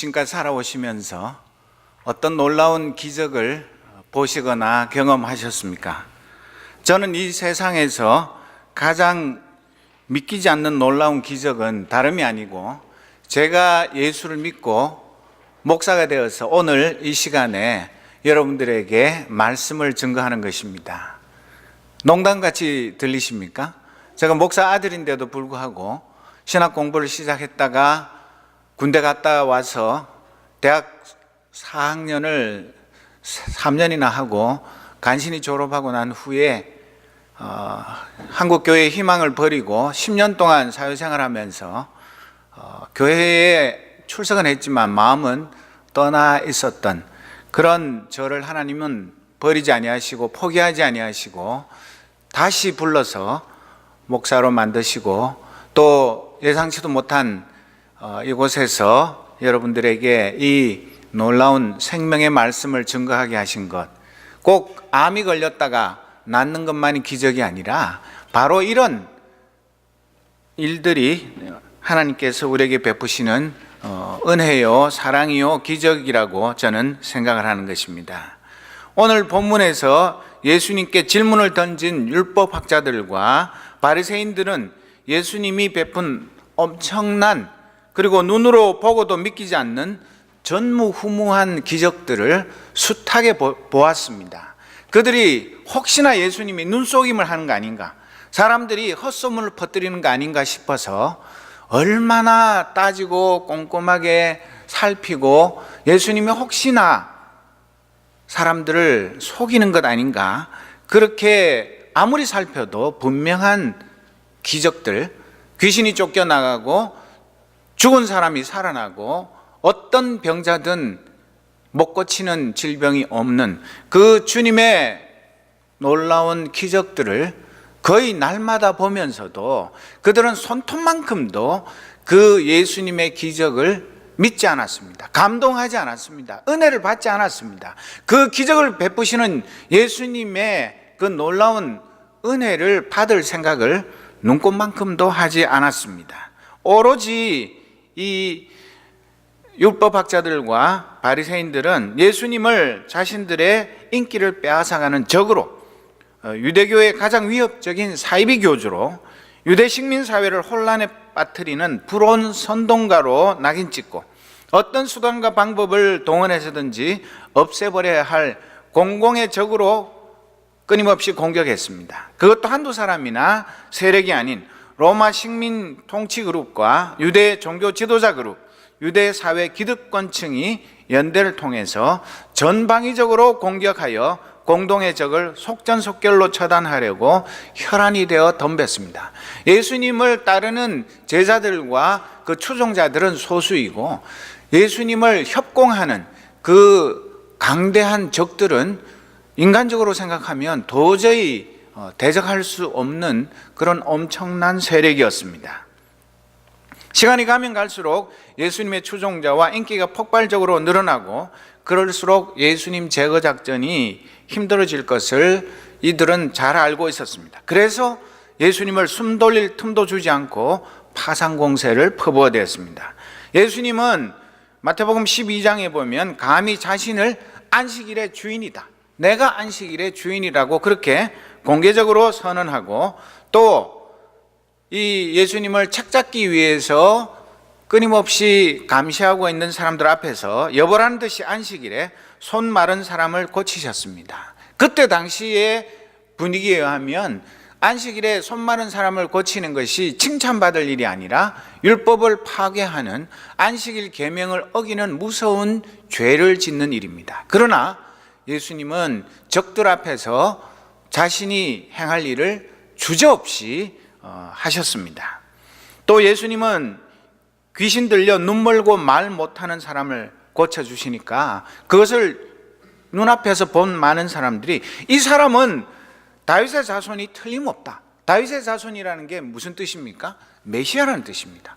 지금까지 살아오시면서 어떤 놀라운 기적을 보시거나 경험하셨습니까? 저는 이 세상에서 가장 믿기지 않는 놀라운 기적은 다름이 아니고 제가 예수를 믿고 목사가 되어서 오늘 이 시간에 여러분들에게 말씀을 증거하는 것입니다. 농담같이 들리십니까? 제가 목사 아들인데도 불구하고 신학 공부를 시작했다가 군대 갔다 와서 대학 4학년을 3년이나 하고 간신히 졸업하고 난 후에 한국교회의 희망을 버리고 10년 동안 사회생활하면서 교회에 출석은 했지만 마음은 떠나 있었던 그런 저를 하나님은 버리지 아니하시고 포기하지 아니하시고 다시 불러서 목사로 만드시고 또 예상치도 못한 이곳에서 여러분들에게 이 놀라운 생명의 말씀을 증거하게 하신 것, 꼭 암이 걸렸다가 낫는 것만이 기적이 아니라 바로 이런 일들이 하나님께서 우리에게 베푸시는 은혜요, 사랑이요, 기적이라고 저는 생각을 하는 것입니다. 오늘 본문에서 예수님께 질문을 던진 율법학자들과 바리새인들은 예수님이 베푼 엄청난 그리고 눈으로 보고도 믿기지 않는 전무후무한 기적들을 숱하게 보았습니다. 그들이 혹시나 예수님이 눈속임을 하는 거 아닌가, 사람들이 헛소문을 퍼뜨리는 거 아닌가 싶어서 얼마나 따지고 꼼꼼하게 살피고 예수님이 혹시나 사람들을 속이는 것 아닌가, 그렇게 아무리 살펴도 분명한 기적들, 귀신이 쫓겨나가고 죽은 사람이 살아나고 어떤 병자든 못 고치는 질병이 없는 그 주님의 놀라운 기적들을 거의 날마다 보면서도 그들은 손톱만큼도 그 예수님의 기적을 믿지 않았습니다. 감동하지 않았습니다. 은혜를 받지 않았습니다. 그 기적을 베푸시는 예수님의 그 놀라운 은혜를 받을 생각을 눈꼽만큼도 하지 않았습니다. 오로지 이 율법학자들과 바리새인들은 예수님을 자신들의 인기를 빼앗아가는 적으로, 유대교의 가장 위협적인 사이비 교주로, 유대 식민 사회를 혼란에 빠뜨리는 불온 선동가로 낙인찍고 어떤 수단과 방법을 동원해서든지 없애버려야 할 공공의 적으로 끊임없이 공격했습니다. 그것도 한두 사람이나 세력이 아닌 로마 식민 통치 그룹과 유대 종교 지도자 그룹, 유대 사회 기득권층이 연대를 통해서 전방위적으로 공격하여 공동의 적을 속전속결로 처단하려고 혈안이 되어 덤볐습니다. 예수님을 따르는 제자들과 그 추종자들은 소수이고 예수님을 협공하는 그 강대한 적들은 인간적으로 생각하면 도저히 대적할 수 없는 그런 엄청난 세력이었습니다. 시간이 가면 갈수록 예수님의 추종자와 인기가 폭발적으로 늘어나고 그럴수록 예수님 제거 작전이 힘들어질 것을 이들은 잘 알고 있었습니다. 그래서 예수님을 숨 돌릴 틈도 주지 않고 파상 공세를 퍼부어대었습니다. 예수님은 마태복음 12장에 보면 감히 자신을 안식일의 주인이다, 내가 안식일의 주인이라고 그렇게 공개적으로 선언하고 또 이 예수님을 책잡기 위해서 끊임없이 감시하고 있는 사람들 앞에서 여보라는 듯이 안식일에 손 마른 사람을 고치셨습니다. 그때 당시의 분위기에 의하면 안식일에 손 마른 사람을 고치는 것이 칭찬받을 일이 아니라 율법을 파괴하는 안식일 계명을 어기는 무서운 죄를 짓는 일입니다. 그러나 예수님은 적들 앞에서 자신이 행할 일을 주저없이 하셨습니다. 또 예수님은 귀신 들려 눈 멀고 말 못하는 사람을 고쳐주시니까 그것을 눈앞에서 본 많은 사람들이 이 사람은 다윗의 자손이 틀림없다. 다윗의 자손이라는 게 무슨 뜻입니까? 메시아라는 뜻입니다.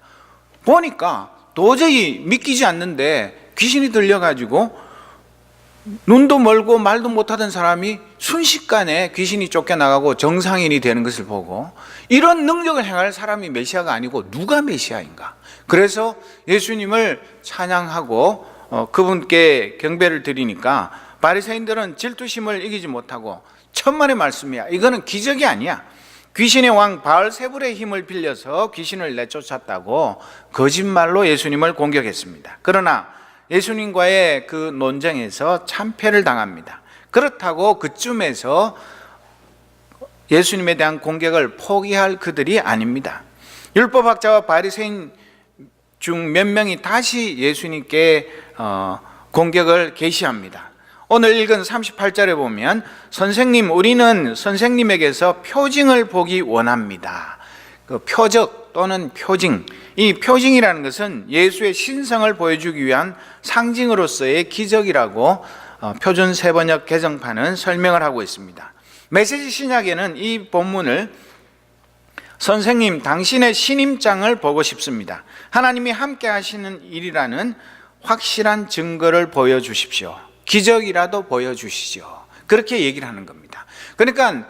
보니까 도저히 믿기지 않는데 귀신이 들려가지고 눈도 멀고 말도 못하던 사람이 순식간에 귀신이 쫓겨나가고 정상인이 되는 것을 보고 이런 능력을 행할 사람이 메시아가 아니고 누가 메시아인가? 그래서 예수님을 찬양하고 그분께 경배를 드리니까 바리새인들은 질투심을 이기지 못하고 천만의 말씀이야, 이거는 기적이 아니야, 귀신의 왕 바알세불의 힘을 빌려서 귀신을 내쫓았다고 거짓말로 예수님을 공격했습니다. 그러나 예수님과의 그 논쟁에서 참패를 당합니다. 그렇다고 그쯤에서 예수님에 대한 공격을 포기할 그들이 아닙니다. 율법학자와 바리새인 중 몇 명이 다시 예수님께 공격을 개시합니다. 오늘 읽은 38절에 보면 선생님, 우리는 선생님에게서 표징을 보기 원합니다. 그 표적 또는 표징, 이 표징이라는 것은 예수의 신성을 보여주기 위한 상징으로서의 기적이라고 표준 세번역 개정판은 설명을 하고 있습니다. 메시지 신약에는 이 본문을 선생님, 당신의 신임장을 보고 싶습니다, 하나님이 함께 하시는 일이라는 확실한 증거를 보여주십시오, 기적이라도 보여주시죠, 그렇게 얘기를 하는 겁니다. 그러니까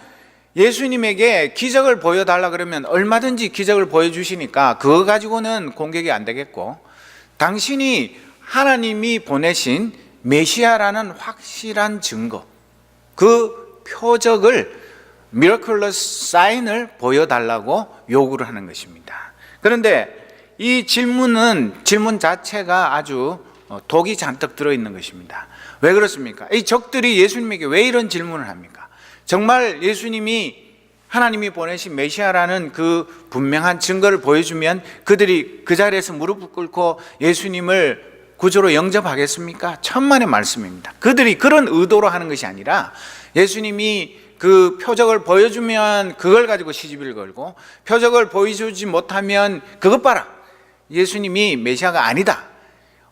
예수님에게 기적을 보여달라 그러면 얼마든지 기적을 보여주시니까 그거 가지고는 공격이 안 되겠고, 당신이 하나님이 보내신 메시아라는 확실한 증거, 그 표적을, 미러클러스 사인을 보여달라고 요구를 하는 것입니다. 그런데 이 질문 자체가 아주 독이 잔뜩 들어있는 것입니다. 왜 그렇습니까? 이 적들이 예수님에게 왜 이런 질문을 합니까? 정말 예수님이 하나님이 보내신 메시아라는 그 분명한 증거를 보여주면 그들이 그 자리에서 무릎을 꿇고 예수님을 구주로 영접하겠습니까? 천만의 말씀입니다. 그들이 그런 의도로 하는 것이 아니라 예수님이 그 표적을 보여주면 그걸 가지고 시집을 걸고, 표적을 보여주지 못하면 그것 봐라, 예수님이 메시아가 아니다,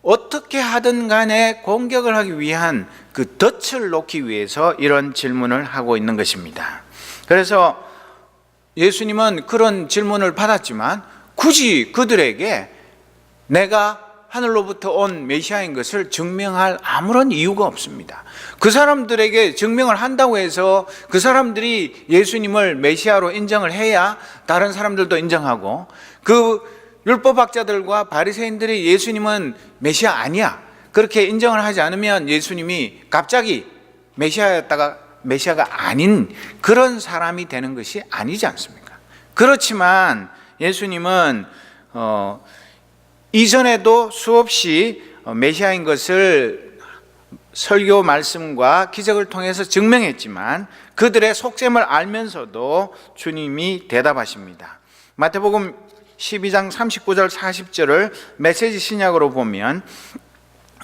어떻게 하든 간에 공격을 하기 위한 그 덫을 놓기 위해서 이런 질문을 하고 있는 것입니다. 그래서 예수님은 그런 질문을 받았지만 굳이 그들에게 내가 하늘로부터 온 메시아인 것을 증명할 아무런 이유가 없습니다. 그 사람들에게 증명을 한다고 해서 그 사람들이 예수님을 메시아로 인정을 해야 다른 사람들도 인정하고, 그 율법학자들과 바리새인들이 예수님은 메시아 아니야 그렇게 인정을 하지 않으면 예수님이 갑자기 메시아였다가 메시아가 아닌 그런 사람이 되는 것이 아니지 않습니까? 그렇지만 예수님은 이전에도 수없이 메시아인 것을 설교 말씀과 기적을 통해서 증명했지만 그들의 속셈을 알면서도 주님이 대답하십니다. 마태복음 12장 39절 40절을 메시지 신약으로 보면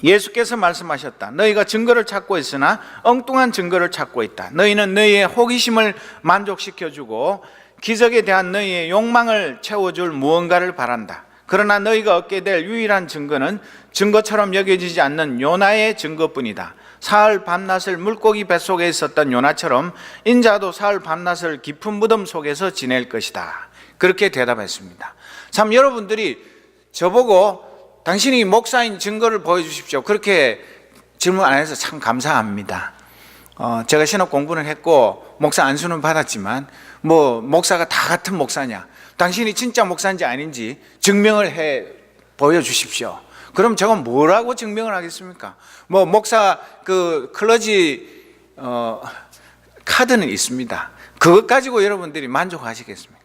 예수께서 말씀하셨다. 너희가 증거를 찾고 있으나 엉뚱한 증거를 찾고 있다. 너희는 너희의 호기심을 만족시켜주고 기적에 대한 너희의 욕망을 채워줄 무언가를 바란다. 그러나 너희가 얻게 될 유일한 증거는 증거처럼 여겨지지 않는 요나의 증거뿐이다. 사흘 밤낮을 물고기 뱃속에 있었던 요나처럼 인자도 사흘 밤낮을 깊은 무덤 속에서 지낼 것이다. 그렇게 대답했습니다. 참, 여러분들이 저보고 당신이 목사인 증거를 보여주십시오 그렇게 질문 안 해서 참 감사합니다. 제가 신학 공부는 했고 목사 안수는 받았지만 뭐 목사가 다 같은 목사냐, 당신이 진짜 목사인지 아닌지 증명을 해 보여주십시오. 그럼 제가 뭐라고 증명을 하겠습니까? 뭐 목사 그 클러지 카드는 있습니다. 그것 가지고 여러분들이 만족하시겠습니까?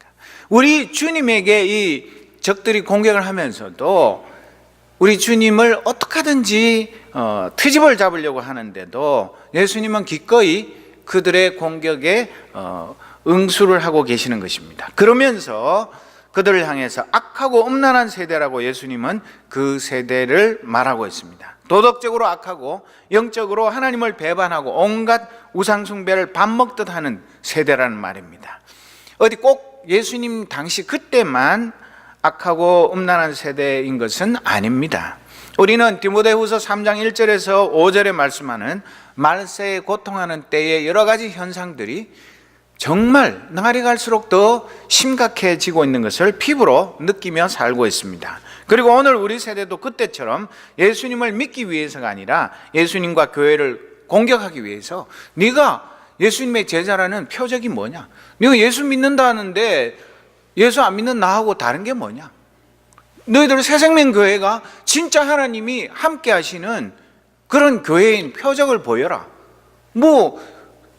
우리 주님에게 이 적들이 공격을 하면서도 우리 주님을 어떻게 하든지 트집을 잡으려고 하는데도 예수님은 기꺼이 그들의 공격에 응수를 하고 계시는 것입니다. 그러면서 그들을 향해서 악하고 음란한 세대라고 예수님은 그 세대를 말하고 있습니다. 도덕적으로 악하고 영적으로 하나님을 배반하고 온갖 우상숭배를 밥 먹듯 하는 세대라는 말입니다. 어디 꼭 예수님 당시 그때만 악하고 음란한 세대인 것은 아닙니다. 우리는 디모데후서 3장 1절에서 5절에 말씀하는 말세에 고통하는 때의 여러 가지 현상들이 정말 날이 갈수록 더 심각해지고 있는 것을 피부로 느끼며 살고 있습니다. 그리고 오늘 우리 세대도 그때처럼 예수님을 믿기 위해서가 아니라 예수님과 교회를 공격하기 위해서 네가 예수님의 제자라는 표적이 뭐냐? 네가 예수 믿는다 하는데 예수 안 믿는 나하고 다른 게 뭐냐? 너희들 새생명교회가 진짜 하나님이 함께 하시는 그런 교회인 표적을 보여라. 뭐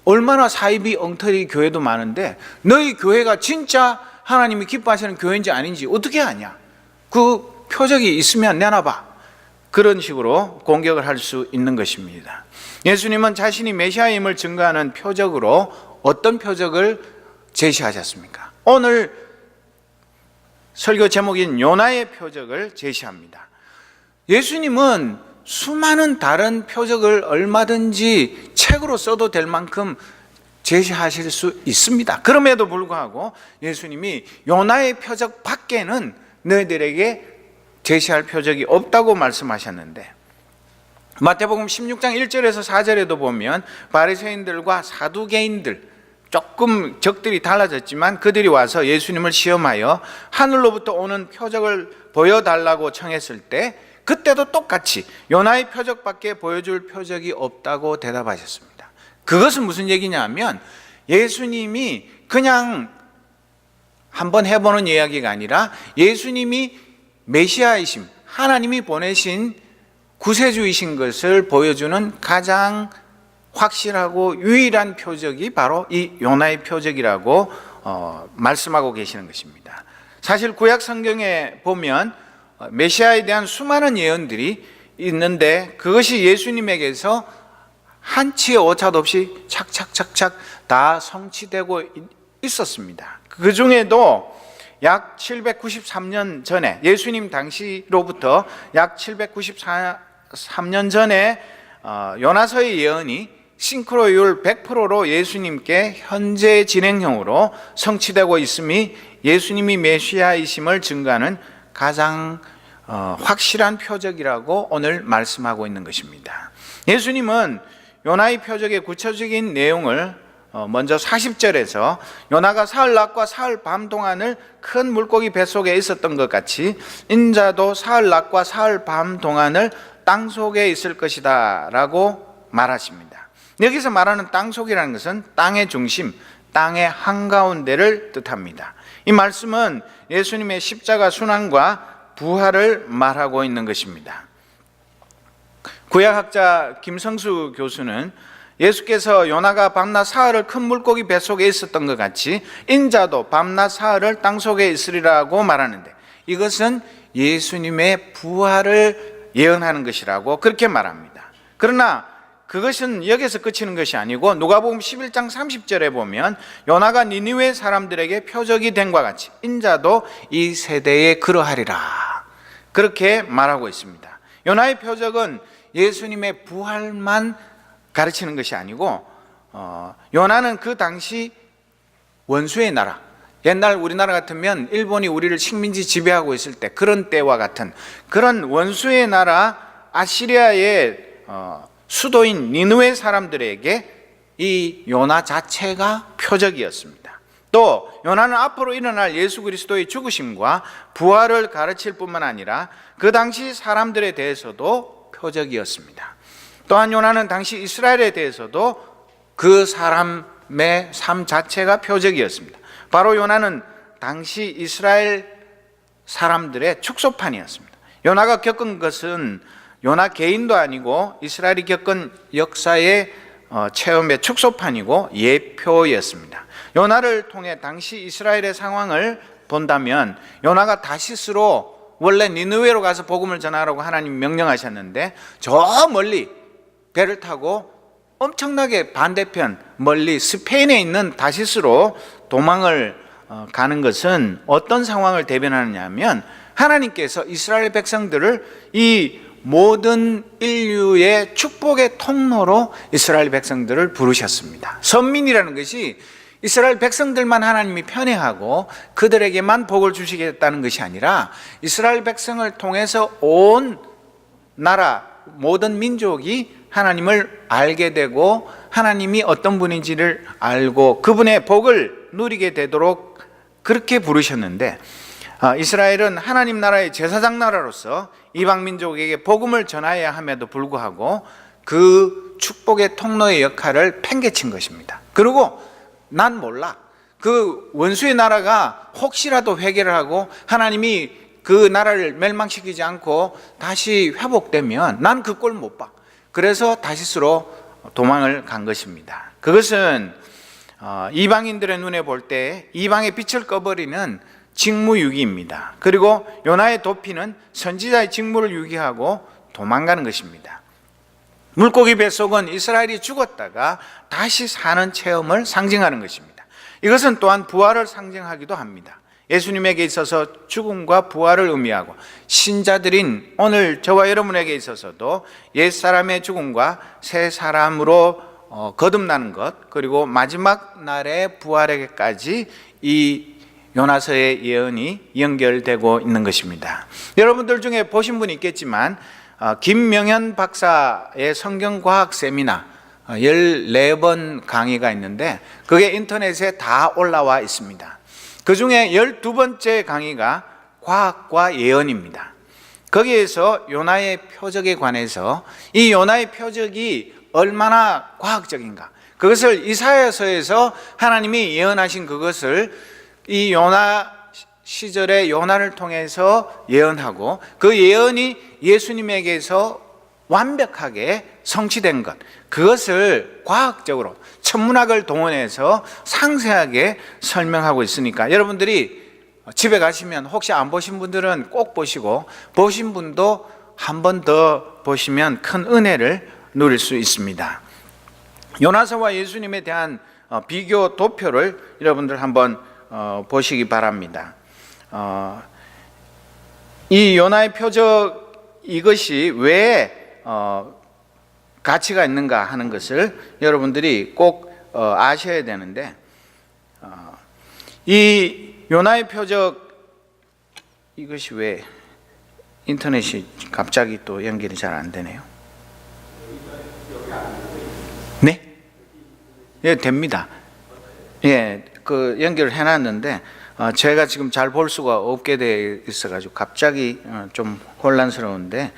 얼마나 사이비 엉터리 교회도 많은데 너희 교회가 진짜 하나님이 기뻐하시는 교회인지 아닌지 어떻게 아냐? 그 표적이 있으면 내놔봐. 그런 식으로 공격을 할 수 있는 것입니다. 예수님은 자신이 메시아임을 증거하는 표적으로 어떤 표적을 제시하셨습니까? 오늘 설교 제목인 요나의 표적을 제시합니다. 예수님은 수많은 다른 표적을 얼마든지 책으로 써도 될 만큼 제시하실 수 있습니다. 그럼에도 불구하고 예수님이 요나의 표적 밖에는 너희들에게 제시할 표적이 없다고 말씀하셨는데, 마태복음 16장 1절에서 4절에도 보면 바리새인들과 사두개인들, 조금 적들이 달라졌지만 그들이 와서 예수님을 시험하여 하늘로부터 오는 표적을 보여달라고 청했을 때 그때도 똑같이 요나의 표적밖에 보여줄 표적이 없다고 대답하셨습니다. 그것은 무슨 얘기냐면 예수님이 그냥 한번 해보는 이야기가 아니라 예수님이 메시아이심, 하나님이 보내신 구세주이신 것을 보여주는 가장 확실하고 유일한 표적이 바로 이 요나의 표적이라고 말씀하고 계시는 것입니다. 사실 구약 성경에 보면 메시아에 대한 수많은 예언들이 있는데 그것이 예수님에게서 한치의 오차도 없이 착착착착 다 성취되고 있었습니다. 그 중에도 약 793년 전에, 예수님 당시로부터 약 793년 전에 요나서의 예언이 싱크로율 100%로 예수님께 현재 진행형으로 성취되고 있음이 예수님이 메시아이심을 증거하는 가장 확실한 표적이라고 오늘 말씀하고 있는 것입니다. 예수님은 요나의 표적의 구체적인 내용을 먼저 40절에서 요나가 사흘 낮과 사흘 밤 동안을 큰 물고기 뱃속에 있었던 것 같이 인자도 사흘 낮과 사흘 밤 동안을 땅속에 있을 것이다 라고 말하십니다. 여기서 말하는 땅속이라는 것은 땅의 중심, 땅의 한가운데를 뜻합니다. 이 말씀은 예수님의 십자가 순환과 부활을 말하고 있는 것입니다. 구약학자 김성수 교수는 예수께서 요나가 밤낮 사흘을 큰 물고기 뱃속에 있었던 것 같이 인자도 밤낮 사흘을 땅속에 있으리라고 말하는데 이것은 예수님의 부활을 예언하는 것이라고 그렇게 말합니다. 그러나 그것은 여기서 그치는 것이 아니고 누가복음 11장 30절에 보면 요나가 니느웨 사람들에게 표적이 된 것 같이 인자도 이 세대에 그러하리라 그렇게 말하고 있습니다. 요나의 표적은 예수님의 부활만 가르치는 것이 아니고 요나는 그 당시 원수의 나라, 옛날 우리나라 같으면 일본이 우리를 식민지 지배하고 있을 때 그런 때와 같은 그런 원수의 나라 아시리아의 수도인 니느웨 사람들에게 이 요나 자체가 표적이었습니다. 또 요나는 앞으로 일어날 예수 그리스도의 죽으심과 부활을 가르칠 뿐만 아니라 그 당시 사람들에 대해서도 표적이었습니다. 또한 요나는 당시 이스라엘에 대해서도 그 사람의 삶 자체가 표적이었습니다. 바로 요나는 당시 이스라엘 사람들의 축소판이었습니다. 요나가 겪은 것은 요나 개인도 아니고 이스라엘이 겪은 역사의 체험의 축소판이고 예표였습니다. 요나를 통해 당시 이스라엘의 상황을 본다면 요나가 다시스로 원래 니느웨로 가서 복음을 전하라고 하나님 명령하셨는데 저 멀리 배를 타고 엄청나게 반대편 멀리 스페인에 있는 다시스로 도망을 가는 것은 어떤 상황을 대변하느냐 하면 하나님께서 이스라엘 백성들을 이 모든 인류의 축복의 통로로 이스라엘 백성들을 부르셨습니다. 선민이라는 것이 이스라엘 백성들만 하나님이 편애하고 그들에게만 복을 주시겠다는 것이 아니라 이스라엘 백성을 통해서 온 나라 모든 민족이 하나님을 알게 되고 하나님이 어떤 분인지를 알고 그분의 복을 누리게 되도록 그렇게 부르셨는데 이스라엘은 하나님 나라의 제사장 나라로서 이방 민족에게 복음을 전하여야 함에도 불구하고 그 축복의 통로의 역할을 팽개친 것입니다. 그리고 난 몰라. 그 원수의 나라가 혹시라도 회개를 하고 하나님이 그 나라를 멸망시키지 않고 다시 회복되면 난 그 꼴 못 봐. 그래서 다시스로 도망을 간 것입니다. 그것은 이방인들의 눈에 볼 때 이방의 빛을 꺼버리는 직무유기입니다. 그리고 요나의 도피는 선지자의 직무를 유기하고 도망가는 것입니다. 물고기 뱃속은 이스라엘이 죽었다가 다시 사는 체험을 상징하는 것입니다. 이것은 또한 부활을 상징하기도 합니다. 예수님에게 있어서 죽음과 부활을 의미하고 신자들인 오늘 저와 여러분에게 있어서도 옛사람의 죽음과 새 사람으로 거듭나는 것, 그리고 마지막 날의 부활에게까지 이 요나서의 예언이 연결되고 있는 것입니다. 여러분들 중에 보신 분이 있겠지만 김명현 박사의 성경과학 세미나 14번 강의가 있는데 그게 인터넷에 다 올라와 있습니다. 그 중에 12번째 강의가 과학과 예언입니다. 거기에서 요나의 표적에 관해서 이 요나의 표적이 얼마나 과학적인가, 그것을 이사야서에서 하나님이 예언하신 그것을 이 요나 시절의 요나를 통해서 예언하고 그 예언이 예수님에게서 완벽하게 성취된 것, 그것을 과학적으로 천문학을 동원해서 상세하게 설명하고 있으니까 여러분들이 집에 가시면 혹시 안 보신 분들은 꼭 보시고 보신 분도 한 번 더 보시면 큰 은혜를 누릴 수 있습니다. 요나서와 예수님에 대한 비교 도표를 여러분들 한번 보시기 바랍니다. 이 요나의 표적, 이것이 왜 가치가 있는가 하는 것을 여러분들이 꼭 아셔야 되는데, 이 요나의 표적, 이것이 왜 인터넷이 갑자기 또 연결이 잘 안 되네요. 네? 예, 됩니다. 예, 그 연결을 해놨는데 제가 지금 잘 볼 수가 없게 돼 있어가지고 갑자기 좀 혼란스러운데,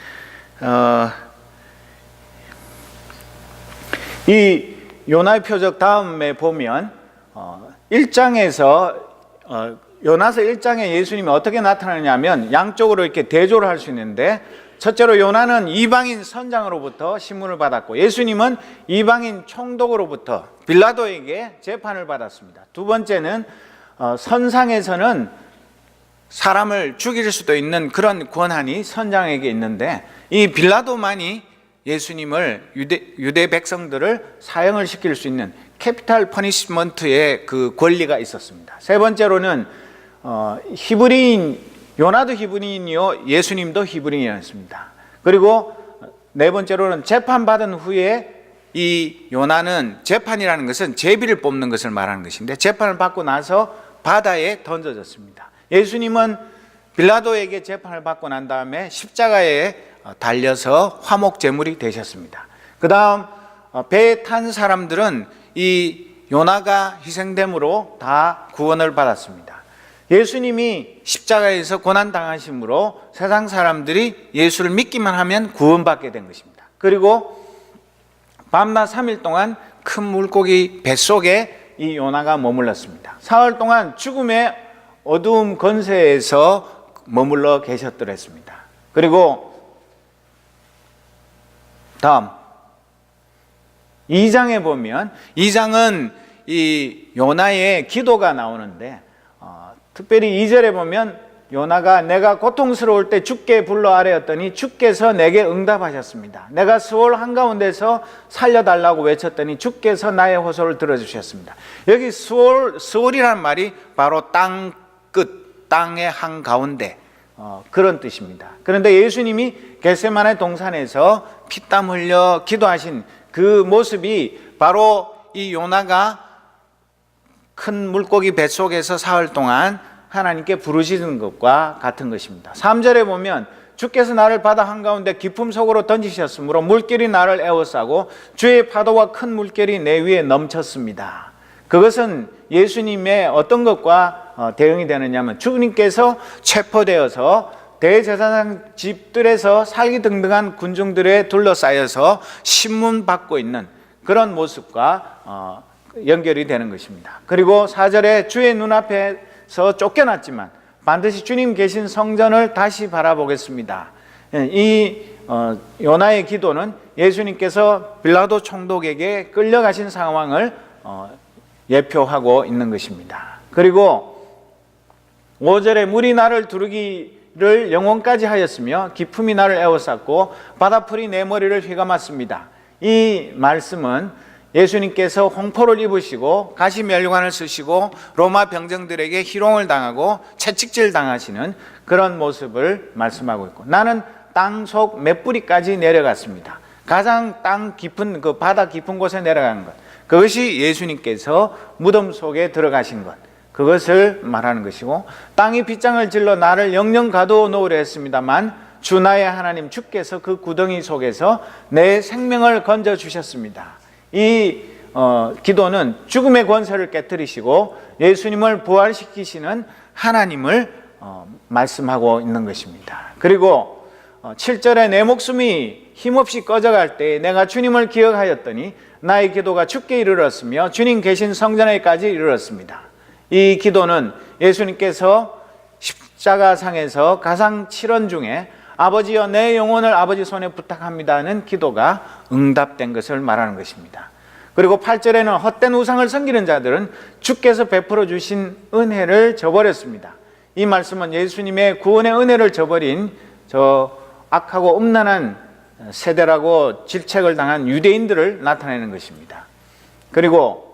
이 요나의 표적 다음에 보면 1장에서 요나서 1장에 예수님이 어떻게 나타나냐면 양쪽으로 이렇게 대조를 할 수 있는데, 첫째로 요나는 이방인 선장으로부터 신문을 받았고 예수님은 이방인 총독으로부터 빌라도에게 재판을 받았습니다. 두 번째는 선상에서는 사람을 죽일 수도 있는 그런 권한이 선장에게 있는데 이 빌라도만이 예수님을 유대 백성들을 사형을 시킬 수 있는 캐피탈 퍼니시먼트의 그 권리가 있었습니다. 세 번째로는 히브리인, 요나도 히브리인이요 예수님도 히브리인이었습니다. 그리고 네 번째로는 재판받은 후에 이 요나는, 재판이라는 것은 제비를 뽑는 것을 말하는 것인데 재판을 받고 나서 바다에 던져졌습니다. 예수님은 빌라도에게 재판을 받고 난 다음에 십자가에 달려서 화목 제물이 되셨습니다. 그 다음 배에 탄 사람들은 이 요나가 희생됨으로 다 구원을 받았습니다. 예수님이 십자가에서 고난당하심으로 세상 사람들이 예수를 믿기만 하면 구원받게 된 것입니다. 그리고 밤낮 3일 동안 큰 물고기 뱃속에 이 요나가 머물렀습니다. 사흘 동안 죽음의 어두움 건세에서 머물러 계셨더랬습니다. 그리고 다음 2장에 보면, 2장은 이 요나의 기도가 나오는데 특별히 2절에 보면 요나가 내가 고통스러울 때 주께 불러 아뢰었더니 주께서 내게 응답하셨습니다. 내가 수월 한가운데서 살려달라고 외쳤더니 주께서 나의 호소를 들어주셨습니다. 여기 수월이라는 말이 바로 땅 끝, 땅의 한가운데 그런 뜻입니다. 그런데 예수님이 겟세마네 동산에서 피땀 흘려 기도하신 그 모습이 바로 이 요나가 큰 물고기 뱃속에서 사흘 동안 하나님께 부르시는 것과 같은 것입니다. 3절에 보면 주께서 나를 바다 한가운데 깊음 속으로 던지셨으므로 물결이 나를 에워싸고 주의 파도와 큰 물결이 내 위에 넘쳤습니다. 그것은 예수님의 어떤 것과 대응이 되느냐면 주님께서 체포되어서 대제사장 집들에서 살기등등한 군중들에 둘러싸여서 신문받고 있는 그런 모습과 연결이 되는 것입니다. 그리고 4절에 주의 눈앞에서 쫓겨났지만 반드시 주님 계신 성전을 다시 바라보겠습니다. 이 요나의 기도는 예수님께서 빌라도 총독에게 끌려가신 상황을 예표하고 있는 것입니다. 그리고 5절에 물이 나를 두르기를 영혼까지 하였으며 기품이 나를 에워쌌고 바다풀이 내 머리를 휘감았습니다. 이 말씀은 예수님께서 홍포를 입으시고 가시면류관을 쓰시고 로마 병정들에게 희롱을 당하고 채찍질 당하시는 그런 모습을 말씀하고 있고, 나는 땅속 몇 뿌리까지 내려갔습니다. 가장 땅 깊은 그 바다 깊은 곳에 내려간 것, 그것이 예수님께서 무덤 속에 들어가신 것, 그것을 말하는 것이고, 땅이 빗장을 질러 나를 영영 가두어 놓으려 했습니다만 주 나의 하나님 주께서 그 구덩이 속에서 내 생명을 건져 주셨습니다. 이 기도는 죽음의 권세를 깨뜨리시고 예수님을 부활시키시는 하나님을 말씀하고 있는 것입니다. 그리고 7절에 내 목숨이 힘없이 꺼져갈 때 내가 주님을 기억하였더니 나의 기도가 주께 이르렀으며 주님 계신 성전에까지 이르렀습니다. 이 기도는 예수님께서 십자가상에서 가상 7원 중에 아버지여 내 영혼을 아버지 손에 부탁합니다는 기도가 응답된 것을 말하는 것입니다. 그리고 8절에는 헛된 우상을 섬기는 자들은 주께서 베풀어 주신 은혜를 저버렸습니다. 이 말씀은 예수님의 구원의 은혜를 저버린 저 악하고 음란한 세대라고 질책을 당한 유대인들을 나타내는 것입니다. 그리고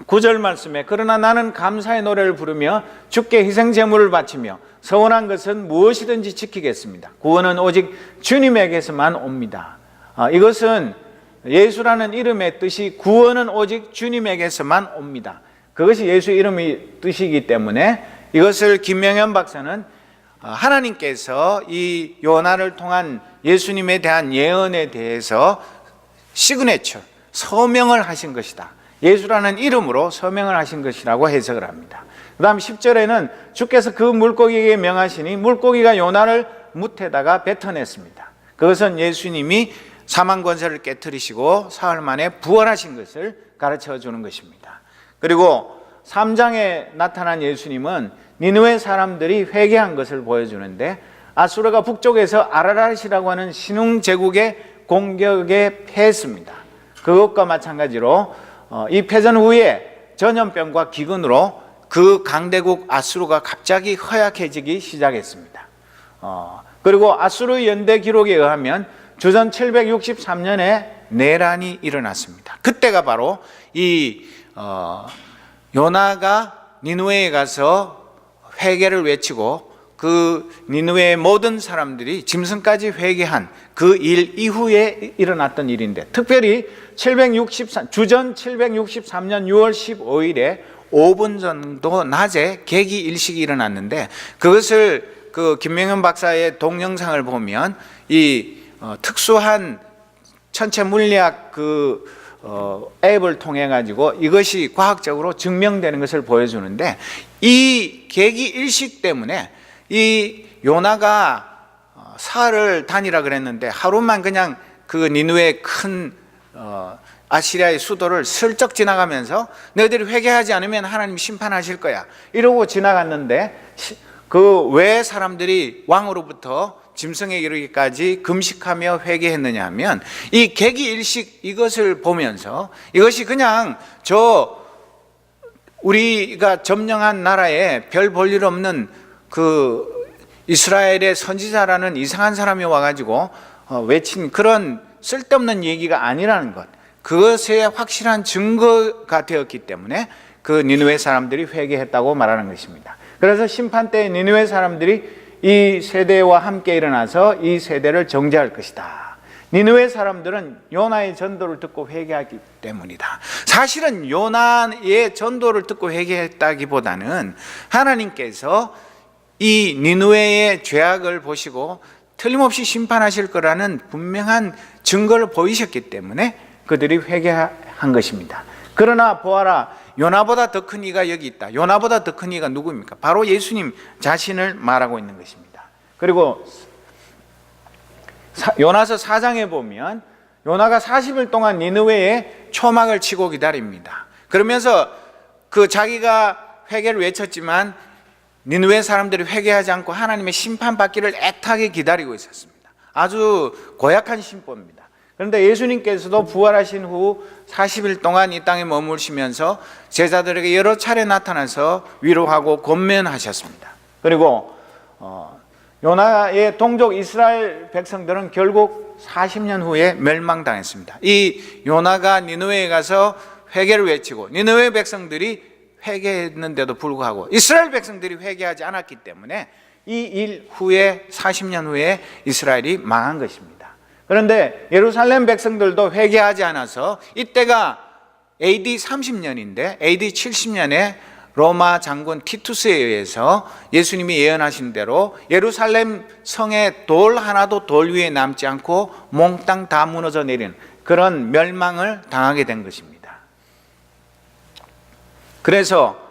9절 말씀에 그러나 나는 감사의 노래를 부르며 주께 희생 제물을 바치며 서원한 것은 무엇이든지 지키겠습니다. 구원은 오직 주님에게서만 옵니다. 이것은 예수라는 이름의 뜻이 구원은 오직 주님에게서만 옵니다. 그것이 예수 이름의 뜻이기 때문에 이것을 김명현 박사는 하나님께서 이 요나를 통한 예수님에 대한 예언에 대해서 시그네처, 서명을 하신 것이다. 예수라는 이름으로 서명을 하신 것이라고 해석을 합니다. 그 다음 10절에는 주께서 그 물고기에게 명하시니 물고기가 요나를 뭇에다가 뱉어냈습니다. 그것은 예수님이 사망 권세를 깨뜨리시고 사흘 만에 부활하신 것을 가르쳐 주는 것입니다. 그리고 3장에 나타난 예수님은 니느웨 사람들이 회개한 것을 보여주는데 아수르가 북쪽에서 아라랏이라고 하는 신흥 제국의 공격에 패했습니다. 그것과 마찬가지로 이 패전 후에 전염병과 기근으로 그 강대국 아수르가 갑자기 허약해지기 시작했습니다. 그리고 아수르 연대 기록에 의하면 주전 763년에 내란이 일어났습니다. 그때가 바로 이 요나가 니느웨에 가서 회개를 외치고 그 니느웨의 모든 사람들이 짐승까지 회개한 그 일 이후에 일어났던 일인데, 특별히 주전 763년 6월 15일에 5분 정도 낮에 계기 일식이 일어났는데, 그것을 그 김명현 박사의 동영상을 보면 이 특수한 천체 물리학 앱을 통해 가지고 이것이 과학적으로 증명되는 것을 보여주는데, 이 계기 일식 때문에 이 요나가 사흘을 다니라 그랬는데 하루만 그냥 그 니느웨의 큰 아시리아의 수도를 슬쩍 지나가면서 너희들이 회개하지 않으면 하나님 심판하실 거야 이러고 지나갔는데, 그 왜 사람들이 왕으로부터 짐승에 이르기까지 금식하며 회개했느냐 하면 이 계기일식 이것을 보면서 이것이 그냥 우리가 점령한 나라에 별 볼 일 없는 그 이스라엘의 선지자라는 이상한 사람이 와가지고 외친 그런 쓸데없는 얘기가 아니라는 것, 그것에 확실한 증거가 되었기 때문에 그 니느웨 사람들이 회개했다고 말하는 것입니다. 그래서 심판 때 니느웨 사람들이 이 세대와 함께 일어나서 이 세대를 정죄할 것이다. 니느웨 사람들은 요나의 전도를 듣고 회개하기 때문이다. 사실은 요나의 전도를 듣고 회개했다기보다는 하나님께서 이 니느웨의 죄악을 보시고 틀림없이 심판하실 거라는 분명한 증거를 보이셨기 때문에 그들이 회개한 것입니다. 그러나 보아라, 요나보다 더 큰 이가 여기 있다. 요나보다 더 큰 이가 누구입니까? 바로 예수님 자신을 말하고 있는 것입니다. 그리고 요나서 4장에 보면 요나가 40일 동안 니느웨에 초막을 치고 기다립니다. 그러면서 그 자기가 회개를 외쳤지만 니느웨 사람들이 회개하지 않고 하나님의 심판받기를 애타게 기다리고 있었습니다. 아주 고약한 심보입니다. 그런데 예수님께서도 부활하신 후 40일 동안 이 땅에 머무르시면서 제자들에게 여러 차례 나타나서 위로하고 권면하셨습니다. 그리고 요나의 동족 이스라엘 백성들은 결국 40년 후에 멸망당했습니다. 이 요나가 니느웨에 가서 회개를 외치고 니느웨 백성들이 회개했는데도 불구하고 이스라엘 백성들이 회개하지 않았기 때문에 이 일 후에 40년 후에 이스라엘이 망한 것입니다. 그런데 예루살렘 백성들도 회개하지 않아서 이때가 AD 30년인데 AD 70년에 로마 장군 티투스에 의해서 예수님이 예언하신 대로 예루살렘 성에 돌 하나도 돌 위에 남지 않고 몽땅 다 무너져 내린 그런 멸망을 당하게 된 것입니다. 그래서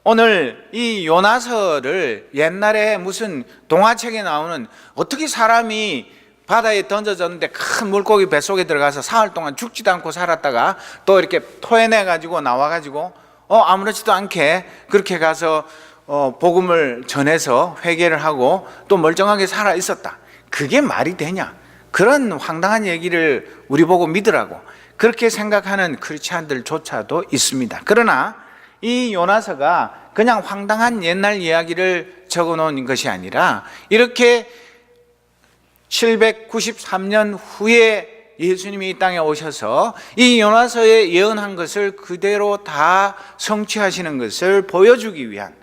오늘 이 요나서를 옛날에 무슨 동화책에 나오는 어떻게 사람이 바다에 던져졌는데 큰 물고기 뱃속에 들어가서 사흘 동안 죽지도 않고 살았다가 또 이렇게 토해내가지고 나와가지고 아무렇지도 않게 그렇게 가서 복음을 전해서 회개를 하고 또 멀쩡하게 살아 있었다. 그게 말이 되냐? 그런 황당한 얘기를 우리 보고 믿으라고 그렇게 생각하는 크리스찬들조차도 있습니다. 그러나 이 요나서가 그냥 황당한 옛날 이야기를 적어놓은 것이 아니라 이렇게 793년 후에 예수님이 이 땅에 오셔서 이 요나서에 예언한 것을 그대로 다 성취하시는 것을 보여주기 위한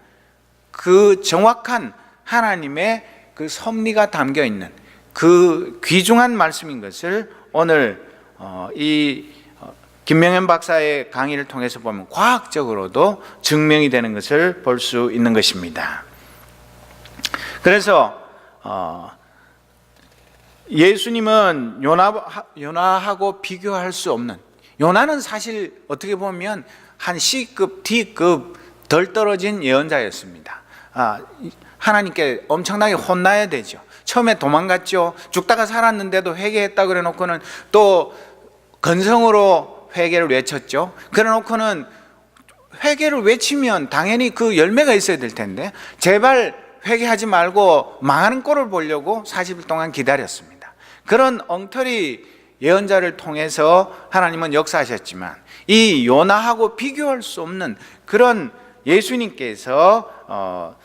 그 정확한 하나님의 그 섭리가 담겨 있는 그 귀중한 말씀인 것을 오늘 이 김명현 박사의 강의를 통해서 보면 과학적으로도 증명이 되는 것을 볼 수 있는 것입니다. 그래서 예수님은 요나하고 비교할 수 없는, 요나는 사실 어떻게 보면 한 C급, D급 덜 떨어진 예언자였습니다. 하나님께 엄청나게 혼나야 되죠. 처음에 도망갔죠. 죽다가 살았는데도 회개했다 그래 놓고는 또 건성으로 회개를 외쳤죠. 그래 놓고는 회개를 외치면 당연히 그 열매가 있어야 될 텐데 제발 회개하지 말고 망하는 꼴을 보려고 40일 동안 기다렸습니다. 그런 엉터리 예언자를 통해서 하나님은 역사하셨지만 이 요나하고 비교할 수 없는 그런 예수님께서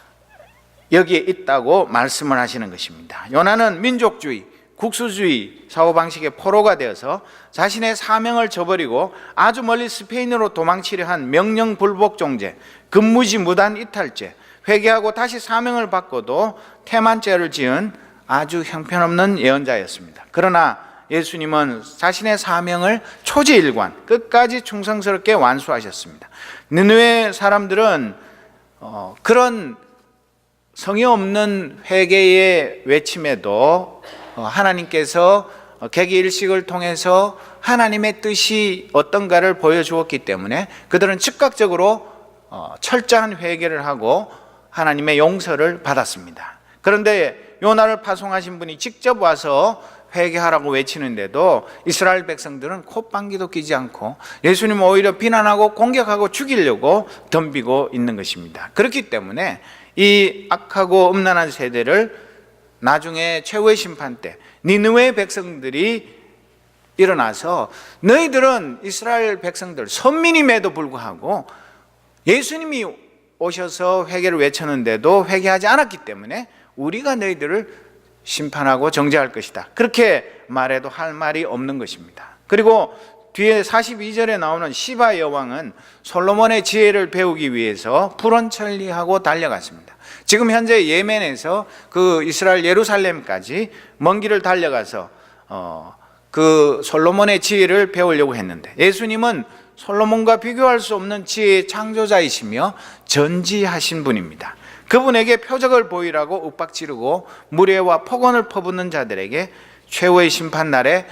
여기에 있다고 말씀을 하시는 것입니다. 요나는 민족주의, 국수주의 사고방식의 포로가 되어서 자신의 사명을 저버리고 아주 멀리 스페인으로 도망치려 한 명령불복 종죄, 근무지 무단 이탈죄, 회개하고 다시 사명을 받고도 태만죄를 지은 아주 형편없는 예언자였습니다. 그러나 예수님은 자신의 사명을 초지일관 끝까지 충성스럽게 완수하셨습니다. 니느웨 사람들은 그런 성의 없는 회개의 외침에도 하나님께서 개기일식을 통해서 하나님의 뜻이 어떤가를 보여주었기 때문에 그들은 즉각적으로 철저한 회개를 하고 하나님의 용서를 받았습니다. 그런데 요나를 파송하신 분이 직접 와서 회개하라고 외치는데도 이스라엘 백성들은 콧방귀도 끼지 않고 예수님을 오히려 비난하고 공격하고 죽이려고 덤비고 있는 것입니다. 그렇기 때문에 이 악하고 음란한 세대를 나중에 최후의 심판 때 니느웨 백성들이 일어나서 너희들은 이스라엘 백성들 선민임에도 불구하고 예수님이 오셔서 회개를 외쳤는데도 회개하지 않았기 때문에 우리가 너희들을 심판하고 정죄할 것이다. 그렇게 말해도 할 말이 없는 것입니다. 그리고 뒤에 42절에 나오는 시바 여왕은 솔로몬의 지혜를 배우기 위해서 푸른천리하고 달려갔습니다. 지금 현재 예멘에서 그 이스라엘 예루살렘까지 먼 길을 달려가서 그 솔로몬의 지혜를 배우려고 했는데 예수님은 솔로몬과 비교할 수 없는 지혜의 창조자이시며 전지하신 분입니다. 그분에게 표적을 보이라고 윽박지르고 무례와 폭언을 퍼붓는 자들에게 최후의 심판날에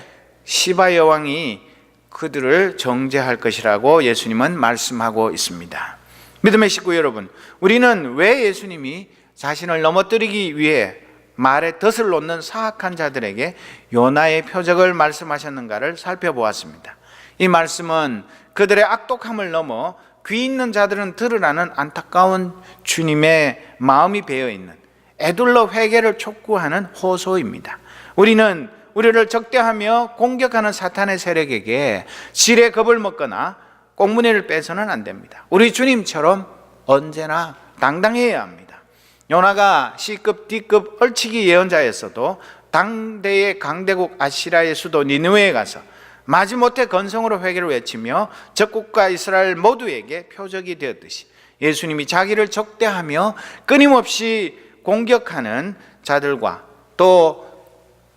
시바 여왕이 그들을 정죄할 것이라고 예수님은 말씀하고 있습니다. 믿음의 식구 여러분, 우리는 왜 예수님이 자신을 넘어뜨리기 위해 말에 덫을 놓는 사악한 자들에게 요나의 표적을 말씀하셨는가를 살펴보았습니다. 이 말씀은 그들의 악독함을 넘어 귀 있는 자들은 들으라는 안타까운 주님의 마음이 배어있는 에둘러 회개를 촉구하는 호소입니다. 우리는 우리를 적대하며 공격하는 사탄의 세력에게 지레 겁을 먹거나 꽁무니를 빼서는 안 됩니다. 우리 주님처럼 언제나 당당해야 합니다. 요나가 C급, D급 얼치기 예언자였어도 당대의 강대국 아시라의 수도 니느웨에 가서 마지못해 건성으로 회개를 외치며 적국가 이스라엘 모두에게 표적이 되었듯이 예수님이 자기를 적대하며 끊임없이 공격하는 자들과 또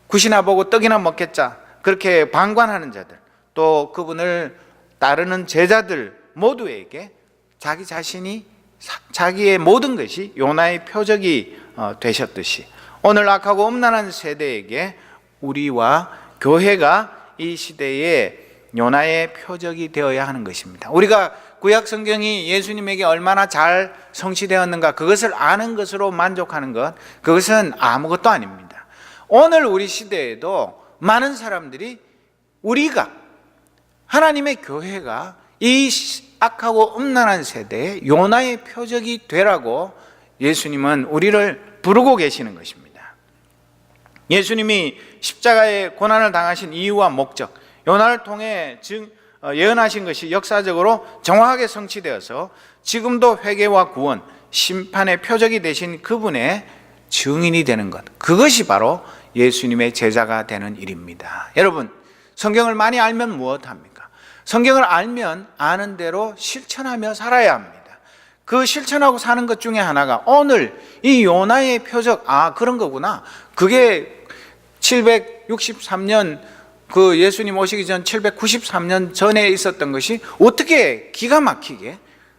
굿이나 보고 떡이나 먹겠자 그렇게 방관하는 자들, 또 그분을 따르는 제자들 모두에게 자기 자신이 자기의 모든 것이 요나의 표적이 되셨듯이 오늘 악하고 음란한 세대에게 우리와 교회가 이 시대에 요나의 표적이 되어야 하는 것입니다. 우리가 구약 성경이 예수님에게 얼마나 잘 성취되었는가 그것을 아는 것으로 만족하는 것, 그것은 아무것도 아닙니다. 오늘 우리 시대에도 많은 사람들이 우리가 하나님의 교회가 이 악하고 음란한 세대에 요나의 표적이 되라고 예수님은 우리를 부르고 계시는 것입니다. 예수님이 십자가의 고난을 당하신 이유와 목적, 요나를 통해 예언하신 것이 역사적으로 정확하게 성취되어서 지금도 회개와 구원, 심판의 표적이 되신 그분의 증인이 되는 것, 그것이 바로 예수님의 제자가 되는 일입니다. 여러분, 성경을 많이 알면 무엇합니까? 성경을 알면 아는 대로 실천하며 살아야 합니다. 그 실천하고 사는 것 중에 하나가 오늘 이 요나의 표적, 그런 거구나. 그게 763년 그 예수님 오시기 전 793년 전에 있었던 것이 어떻게 기가 막히게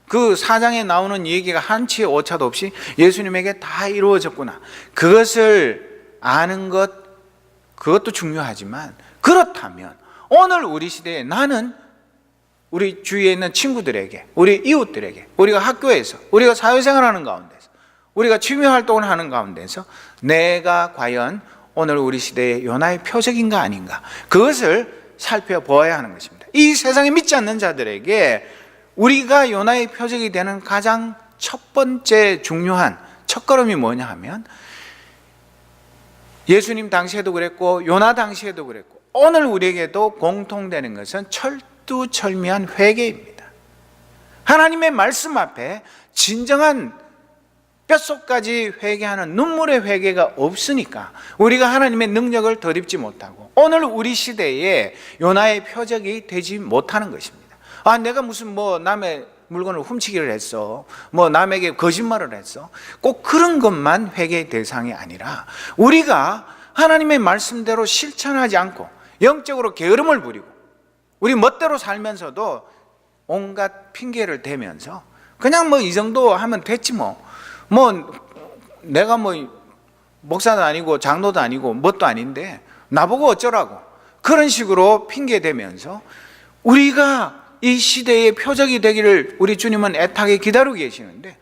그 사장에 나오는 얘기가 한치의 오차도 없이 예수님에게 다 이루어졌구나. 그것을 아는 것, 그것도 중요하지만 그렇다면 오늘 우리 시대에 나는 우리 주위에 있는 친구들에게, 우리 이웃들에게, 우리가 학교에서, 우리가 사회생활하는 가운데서, 우리가 취미활동을 하는 가운데서 내가 과연 오늘 우리 시대의 요나의 표적인가 아닌가, 그것을 살펴보아야 하는 것입니다. 이 세상에 믿지 않는 자들에게 우리가 요나의 표적이 되는 가장 첫 번째 중요한 첫걸음이 뭐냐 하면 예수님 당시에도 그랬고 요나 당시에도 그랬고 오늘 우리에게도 공통되는 것은 철두철미한 회개입니다. 하나님의 말씀 앞에 진정한 뼛속까지 회개하는 눈물의 회개가 없으니까 우리가 하나님의 능력을 덧입지 못하고 오늘 우리 시대에 요나의 표적이 되지 못하는 것입니다. 내가 무슨 남의 물건을 훔치기를 했어, 남에게 거짓말을 했어, 꼭 그런 것만 회개의 대상이 아니라 우리가 하나님의 말씀대로 실천하지 않고 영적으로 게으름을 부리고 우리 멋대로 살면서도 온갖 핑계를 대면서 그냥 이 정도 하면 됐지 내가 목사도 아니고 장로도 아니고 뭣도 아닌데 나보고 어쩌라고, 그런 식으로 핑계 대면서 우리가 이 시대의 표적이 되기를 우리 주님은 애타게 기다리고 계시는데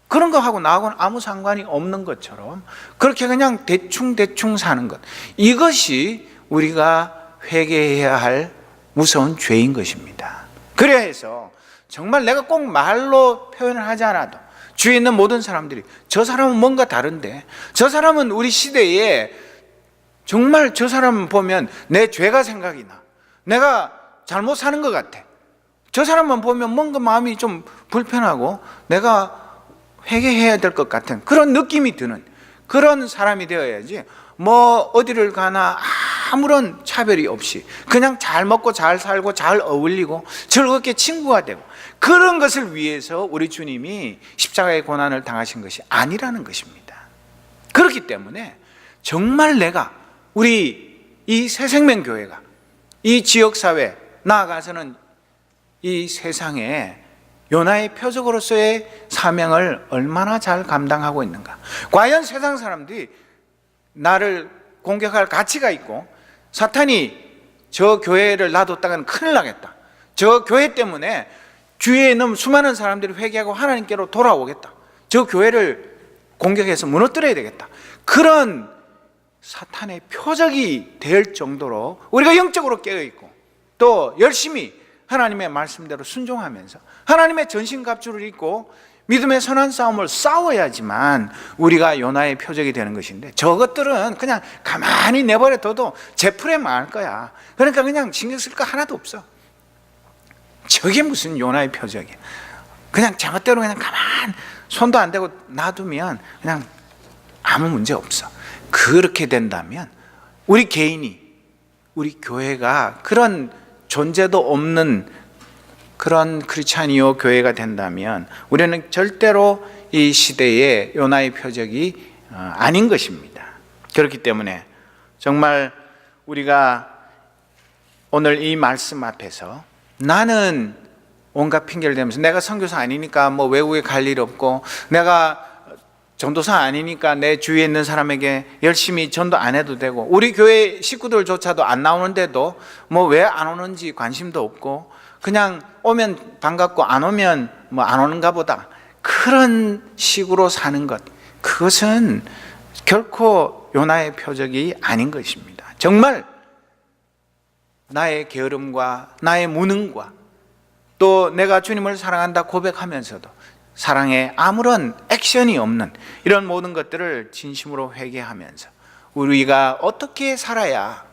그런 거 하고 나하고는 아무 상관이 없는 것처럼 그렇게 그냥 대충 사는 것, 이것이 우리가 회개해야 할 무서운 죄인 것입니다. 그래야 해서 정말 내가 꼭 말로 표현을 하지 않아도 주위에 있는 모든 사람들이 저 사람은 뭔가 다른데, 저 사람은 우리 시대에 정말 저 사람 보면 내 죄가 생각이 나, 내가 잘못 사는 것 같아, 저 사람만 보면 뭔가 마음이 좀 불편하고 내가 회개해야 될 것 같은 그런 느낌이 드는 그런 사람이 되어야지 어디를 가나 아무런 차별이 없이 그냥 잘 먹고 잘 살고 잘 어울리고 즐겁게 친구가 되고, 그런 것을 위해서 우리 주님이 십자가의 고난을 당하신 것이 아니라는 것입니다. 그렇기 때문에 정말 내가 우리 이 새생명교회가 이 지역사회 나아가서는 이 세상에 요나의 표적으로서의 사명을 얼마나 잘 감당하고 있는가, 과연 세상 사람들이 나를 공격할 가치가 있고 사탄이 저 교회를 놔뒀다가는 큰일 나겠다, 저 교회 때문에 주위에 있는 수많은 사람들이 회개하고 하나님께로 돌아오겠다, 저 교회를 공격해서 무너뜨려야 되겠다, 그런 사탄의 표적이 될 정도로 우리가 영적으로 깨어있고 또 열심히 하나님의 말씀대로 순종하면서 하나님의 전신갑주를 입고 믿음의 선한 싸움을 싸워야지만 우리가 요나의 표적이 되는 것인데, 저것들은 그냥 가만히 내버려둬도 제 풀에 망할 거야. 그러니까 그냥 신경 쓸 거 하나도 없어. 저게 무슨 요나의 표적이야. 그냥 저것대로 그냥 가만 손도 안 대고 놔두면 그냥 아무 문제 없어. 그렇게 된다면 우리 개인이, 우리 교회가 그런 존재도 없는 그런 크리스찬이요 교회가 된다면 우리는 절대로 이 시대의 요나의 표적이 아닌 것입니다. 그렇기 때문에 정말 우리가 오늘 이 말씀 앞에서, 나는 온갖 핑계를 대면서 내가 선교사 아니니까 뭐 외국에 갈 일 없고, 내가 전도사 아니니까 내 주위에 있는 사람에게 열심히 전도 안 해도 되고, 우리 교회 식구들조차도 안 나오는데도 뭐 왜 안 오는지 관심도 없고, 그냥 오면 반갑고 안 오면 뭐 안 오는가 보다, 그런 식으로 사는 것, 그것은 결코 요나의 표적이 아닌 것입니다. 정말 나의 게으름과 나의 무능과 또 내가 주님을 사랑한다 고백하면서도 사랑에 아무런 액션이 없는 이런 모든 것들을 진심으로 회개하면서 우리가 어떻게 살아야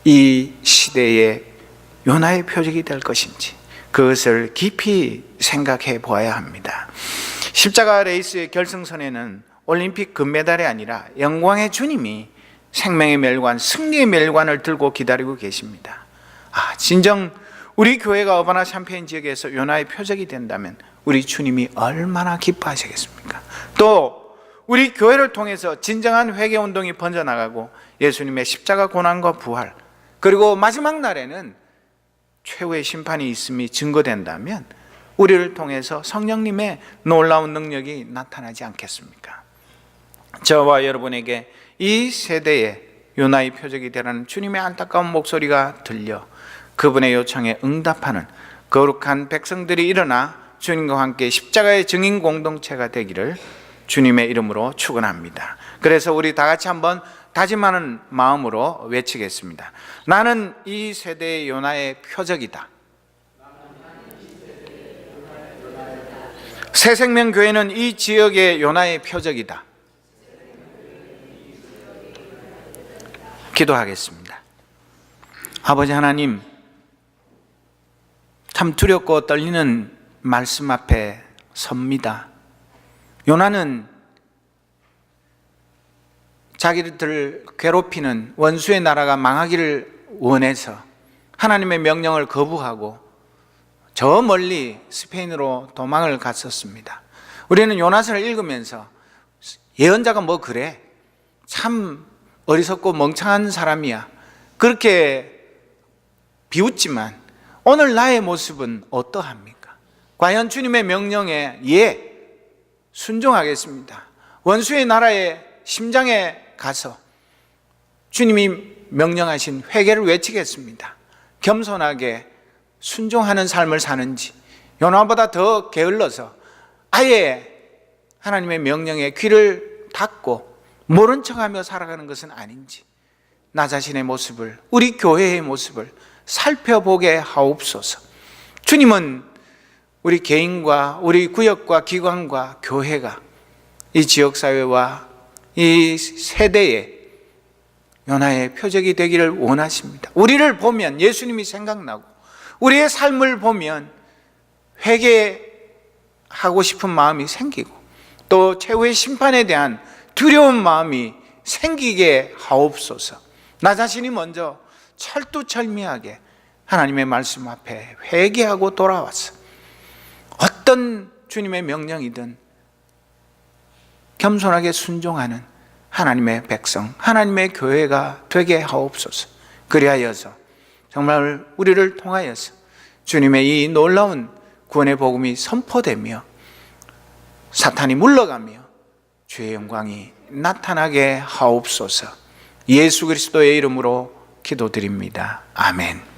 이 시대의 요나의 표적이 될 것인지, 그것을 깊이 생각해 보아야 합니다. 십자가 레이스의 결승선에는 올림픽 금메달이 아니라 영광의 주님이 생명의 멸관, 승리의 멸관을 들고 기다리고 계십니다. 진정 우리 교회가 어바나 샴페인 지역에서 요나의 표적이 된다면 우리 주님이 얼마나 기뻐하시겠습니까? 또 우리 교회를 통해서 진정한 회개운동이 번져나가고 예수님의 십자가 고난과 부활, 그리고 마지막 날에는 최후의 심판이 있음이 증거된다면 우리를 통해서 성령님의 놀라운 능력이 나타나지 않겠습니까? 저와 여러분에게 이 세대의 요나의 표적이 되라는 주님의 안타까운 목소리가 들려 그분의 요청에 응답하는 거룩한 백성들이 일어나 주님과 함께 십자가의 증인 공동체가 되기를 주님의 이름으로 축원합니다. 그래서 우리 다 같이 한번 다짐하는 마음으로 외치겠습니다. 나는 이 세대의 요나의 표적이다. 새생명교회는 이 지역의 요나의 표적이다. 기도하겠습니다. 아버지 하나님, 참 두렵고 떨리는 말씀 앞에 섭니다. 요나는 자기를 괴롭히는 원수의 나라가 망하기를 원해서 하나님의 명령을 거부하고 저 멀리 스페인으로 도망을 갔었습니다. 우리는 요나서를 읽으면서 예언자가 뭐 그래? 참 어리석고 멍청한 사람이야, 그렇게 비웃지만 오늘 나의 모습은 어떠합니까? 과연 주님의 명령에 순종하겠습니다. 원수의 나라의 심장에 가서 주님이 명령하신 회개를 외치겠습니다. 겸손하게 순종하는 삶을 사는지, 요나보다 더 게을러서 아예 하나님의 명령에 귀를 닫고 모른 척하며 살아가는 것은 아닌지, 나 자신의 모습을, 우리 교회의 모습을 살펴보게 하옵소서. 주님은 우리 개인과 우리 구역과 기관과 교회가 이 지역사회와 이 세대의 요나의 표적이 되기를 원하십니다. 우리를 보면 예수님이 생각나고 우리의 삶을 보면 회개하고 싶은 마음이 생기고 또 최후의 심판에 대한 두려운 마음이 생기게 하옵소서. 나 자신이 먼저 철두철미하게 하나님의 말씀 앞에 회개하고 돌아와서 어떤 주님의 명령이든 겸손하게 순종하는 하나님의 백성, 하나님의 교회가 되게 하옵소서. 그리하여서 정말 우리를 통하여서 주님의 이 놀라운 구원의 복음이 선포되며 사탄이 물러가며 주의 영광이 나타나게 하옵소서. 예수 그리스도의 이름으로 기도드립니다. 아멘.